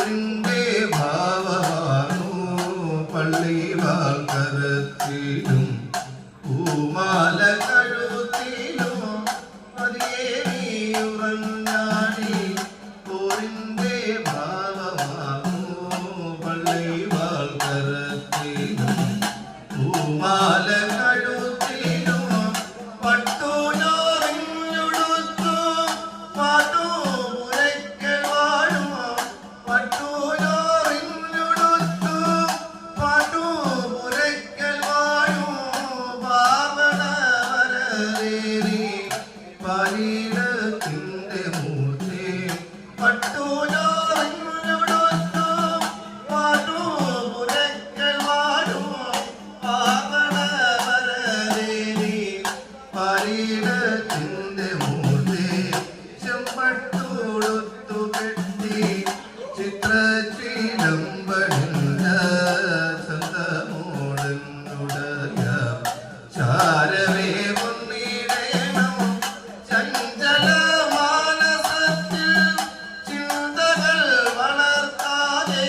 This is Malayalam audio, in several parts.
പോരിന്റെ ഭാവമാണു പള്ളി വാൽക്കരത്തിലും പൂമാല കഴുത്തിലും ഉറഞ്ഞാടി പോരിന്റെ ഭാവമാണു പള്ളി വാൽക്കരത്തിലും പൂമാല കഴുത്തിലും പട്ടുനോറിഞ്ഞുടുത്തു പാട്ടുമുരയ്ക്കൽ വാഴും പട്ടുനോറിഞ്ഞുടുത്തു പാട്ടുമുരയ്ക്കൽ വാഴും പാവനവരേറി പരീടത്തിന്റെ മൂർത്തി പട്ടുനോറിഞ്ഞുടുത്തു പാട്ടുമുരയ്ക്കൽ വാഴും പാവനവരേറി പരീടത്തിന്റെ മൂർത്തി ചെമ്പട്ടുടുത്തു കെട്ടി ചിത്രചീലമ്പണിഞ്ഞ ചന്തമോടനുടയ ചാരവേ മുന്നിടേണം ചഞ്ചല മാനസത്തിൽ ചിന്തകൾ വളർത്താതെ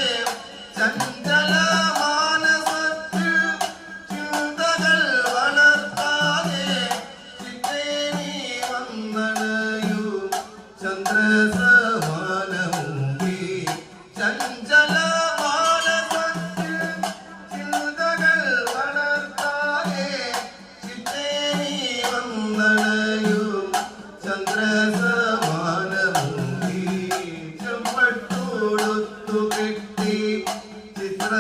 ചഞ്ചല മാനസത്തിൽ ചിന്തകൾ വളർത്താതെ ചിത്തേനി വന്നണയൂ ചന്ദ്രസമാനമൂടി ചഞ്ചല മാനസത്തിൽ ചിന്തകൾ വളർത്താതെ ചിത്തേനി വന്നണയൂ ചന്ദ്രസമാനമൂടി ചെമ്പട്ടുടുത്തു കെട്ടി ചിത്ര